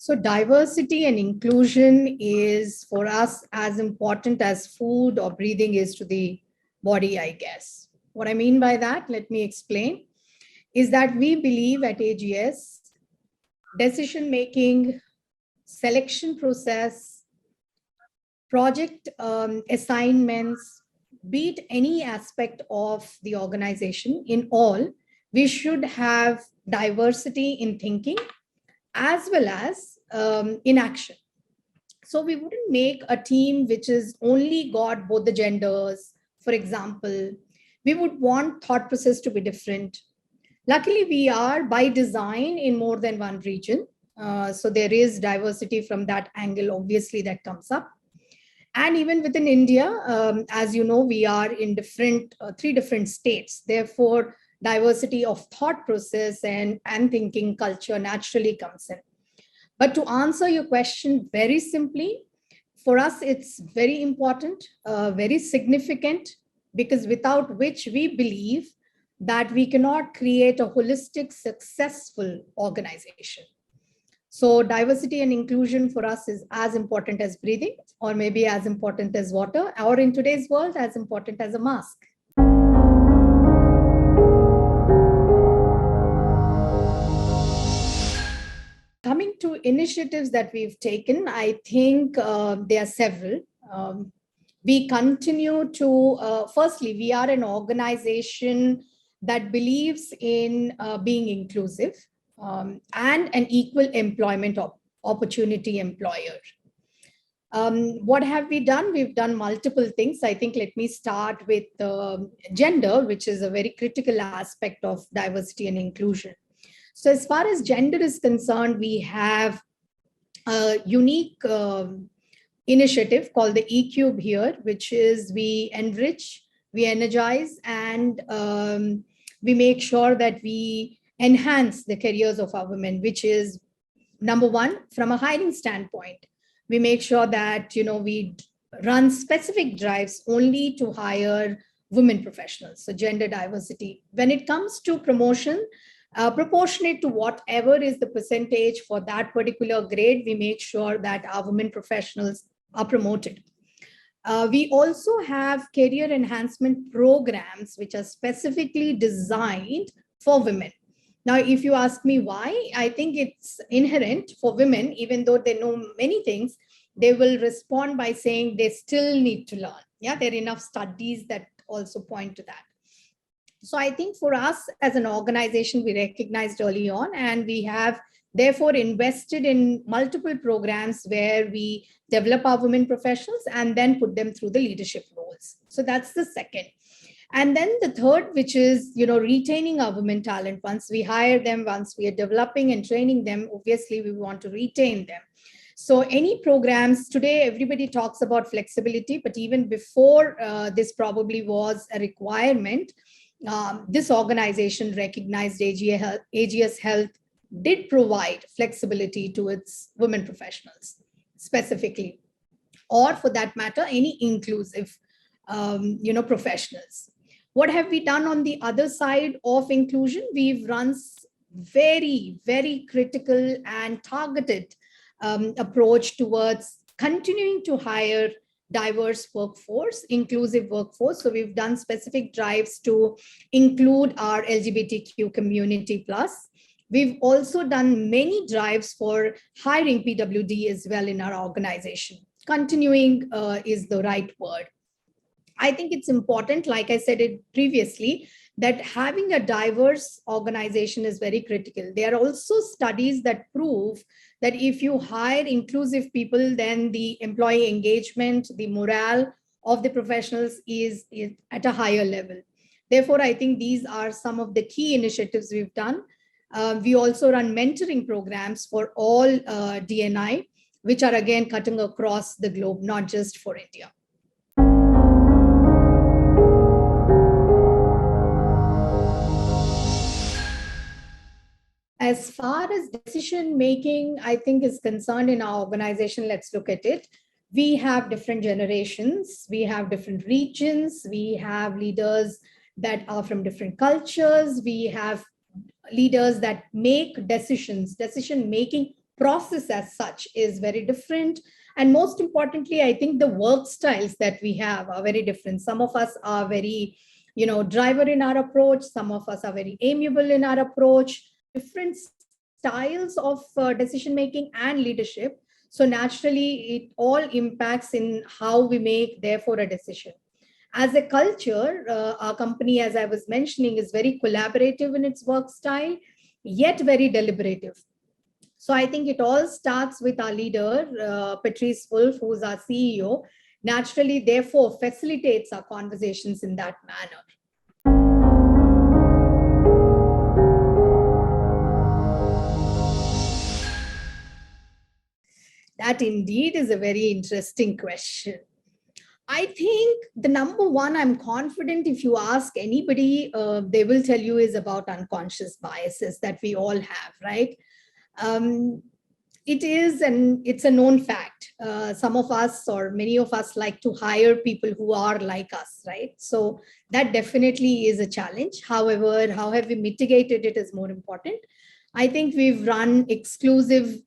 So diversity and inclusion is for us as important as food or breathing is to the body, I guess. What I mean by that, let me explain, is that we believe at AGS, decision making, selection process, project assignments, be it any aspect of the organization, in all, we should have diversity in thinking as well as in action. So we wouldn't make a team which is only got both the genders. For example, we would want thought process to be different. Luckily, we are by design in more than one region. So there is diversity from that angle, obviously, that comes up. And even within India, as you know, we are in three different states. Therefore, diversity of thought process and thinking culture naturally comes in. But to answer your question very simply, for us, it's very important, very significant, because without which we believe that we cannot create a holistic, successful organization. So diversity and inclusion for us is as important as breathing, or maybe as important as water, or in today's world, as important as a mask. Coming to initiatives that we've taken, I think there are several. We continue to, firstly, we are an organization that believes in being inclusive and an equal employment opportunity employer. What have we done? We've done multiple things. I think let me start with gender, which is a very critical aspect of diversity and inclusion. So as far as gender is concerned, we have a unique initiative called the E-Cube here, which is we enrich, we energize, and we make sure that we enhance the careers of our women, which is number one, from a hiring standpoint. We make sure that, we run specific drives only to hire women professionals, so gender diversity. When it comes to promotion, proportionate to whatever is the percentage for that particular grade, we make sure that our women professionals are promoted. We also have career enhancement programs which are specifically designed for women. Now, if you ask me why, I think it's inherent for women, even though they know many things, they will respond by saying they still need to learn. Yeah, there are enough studies that also point to that. So I think for us as an organization, we recognized early on, and we have therefore invested in multiple programs where we develop our women professionals and then put them through the leadership roles. So that's the second. And then the third, which is, retaining our women talent. Once we hire them, once we are developing and training them, obviously we want to retain them. So any programs today, everybody talks about flexibility, but even before this probably was a requirement, this organization recognized AGS Health did provide flexibility to its women professionals specifically, or for that matter, any inclusive, professionals. What have we done on the other side of inclusion? We've run very, very critical and targeted approach towards continuing to hire diverse workforce, inclusive workforce. So we've done specific drives to include our LGBTQ community plus. We've also done many drives for hiring PWD as well in our organization. Continuing is the right word. I think it's important, like I said it previously, that having a diverse organization is very critical. There are also studies that prove that if you hire inclusive people, then the employee engagement, the morale of the professionals is at a higher level. Therefore, I think these are some of the key initiatives we've done. We also run mentoring programs for all DNI, which are again cutting across the globe, not just for India. As far as decision making, I think, is concerned in our organization, let's look at it. We have different generations, we have different regions, we have leaders that are from different cultures, we have leaders that make decision making process as such is very different. And most importantly, I think the work styles that we have are very different. Some of us are very, driver in our approach. Some of us are very amiable in our approach. Different styles of decision making and leadership. So naturally, it all impacts in how we make, therefore, a decision. As a culture, our company, as I was mentioning, is very collaborative in its work style, yet very deliberative. So I think it all starts with our leader, Patrice Wolf, who's our CEO, naturally, therefore, facilitates our conversations in that manner. That indeed is a very interesting question. I think the number one, I'm confident if you ask anybody, they will tell you is about unconscious biases that we all have, right? It's a known fact. Some of us or many of us like to hire people who are like us, right? So that definitely is a challenge. However, how have we mitigated it is more important. I think we've run exclusive,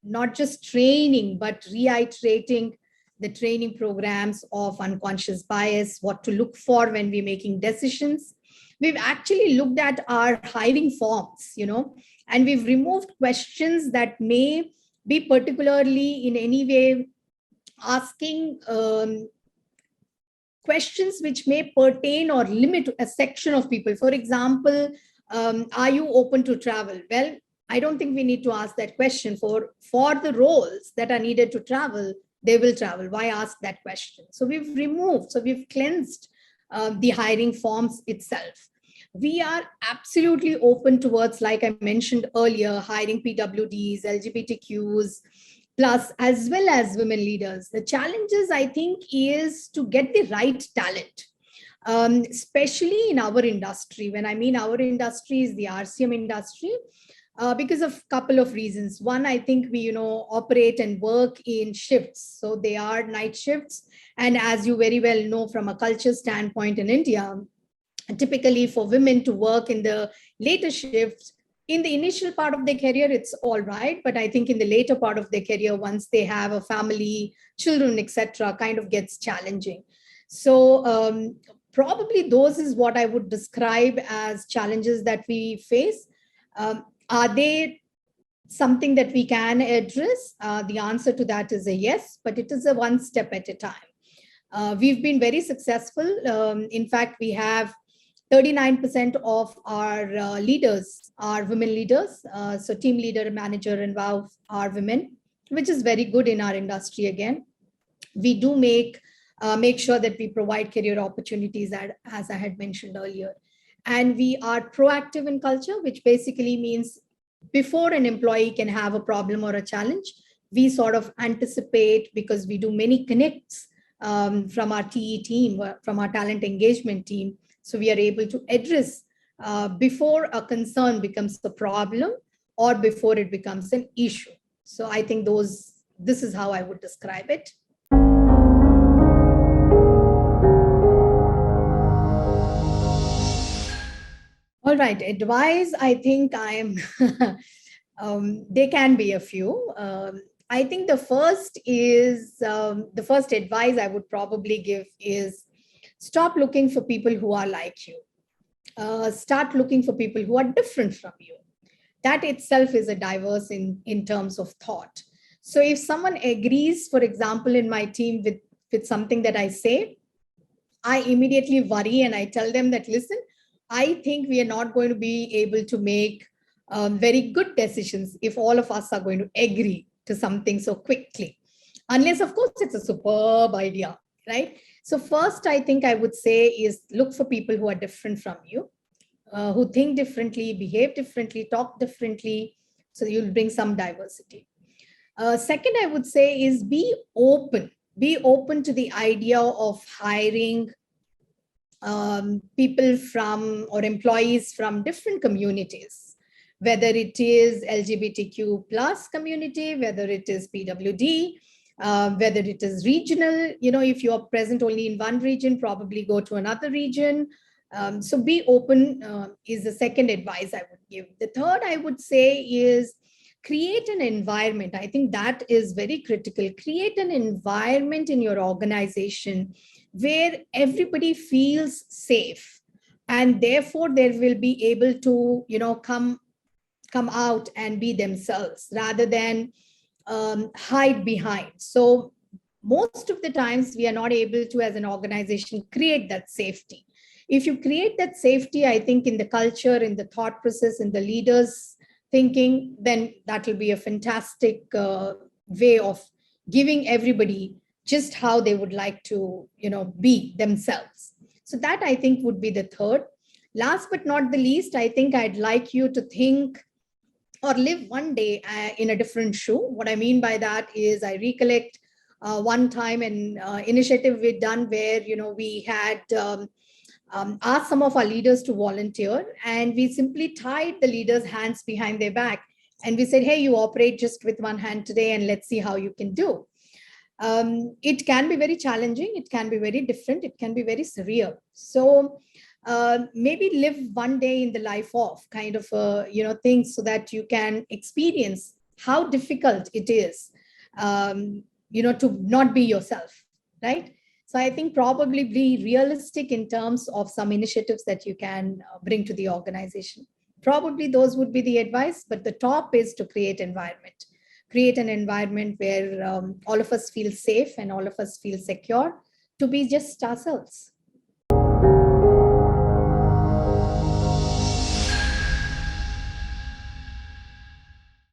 not just training, but reiterating the training programs of unconscious bias, what to look for when we're making decisions. We've actually looked at our hiring forms, and we've removed questions that may be particularly in any way asking questions which may pertain or limit a section of people. For example, are you open to travel? Well, I don't think we need to ask that question. For the roles that are needed to travel, they will travel. Why ask that question? So we've cleansed the hiring forms itself. We are absolutely open towards, like I mentioned earlier, hiring PWDs, LGBTQs, plus as well as women leaders. The challenges, I think, is to get the right talent, especially in our industry. When I mean our industry is the RCM industry, because of a couple of reasons. One, I think we, operate and work in shifts. So they are night shifts. And as you very well know, from a culture standpoint in India, typically for women to work in the later shifts, in the initial part of their career, it's all right. But I think in the later part of their career, once they have a family, children, etc., kind of gets challenging. So probably those is what I would describe as challenges that we face. Are they something that we can address? The answer to that is a yes, but it is a one step at a time. We've been very successful. In fact, we have 39% of our leaders are women leaders. So team leader, manager, and above are women, which is very good in our industry again. We do make sure that we provide career opportunities, as I had mentioned earlier. And we are proactive in culture, which basically means before an employee can have a problem or a challenge, we sort of anticipate, because we do many connects from our TE team, from our talent engagement team. So we are able to address before a concern becomes a problem or before it becomes an issue. So I think this is how I would describe it. All right, advice, I think there can be a few. I think the first advice I would probably give is stop looking for people who are like you. Start looking for people who are different from you. That itself is a diverse in terms of thought. So if someone agrees, for example, in my team with something that I say, I immediately worry and I tell them that, listen, I think we are not going to be able to make very good decisions if all of us are going to agree to something so quickly. Unless, of course, it's a superb idea, right? So first, I think I would say is look for people who are different from you, who think differently, behave differently, talk differently. So you'll bring some diversity. Second, I would say is be open. Be open to the idea of hiring people from or employees from different communities, whether it is LGBTQ plus community, whether it is PWD, whether it is regional. If you're present only in one region, probably go to another region. So be open is the second advice I would give. The third I would say is create an environment. I think that is very critical. Create an environment in your organization where everybody feels safe, and therefore they will be able to, come out and be themselves rather than hide behind. So most of the times we are not able to, as an organization, create that safety. If you create that safety, I think in the culture, in the thought process, in the leaders thinking, then that will be a fantastic way of giving everybody just how they would like to, be themselves. So that, I think, would be the third. Last but not the least, I think I'd like you to think or live one day in a different shoe. What I mean by that is, I recollect one time an initiative we'd done where, we had asked some of our leaders to volunteer, and we simply tied the leaders' hands behind their back. And we said, hey, you operate just with one hand today, and let's see how you can do. It can be very challenging. It can be very different. It can be very surreal. So maybe live one day in the life of kind of, things, so that you can experience how difficult it is, to not be yourself, right? So I think probably be realistic in terms of some initiatives that you can bring to the organization. Probably those would be the advice, but the top is to create environment. Create an environment where all of us feel safe and all of us feel secure to be just ourselves.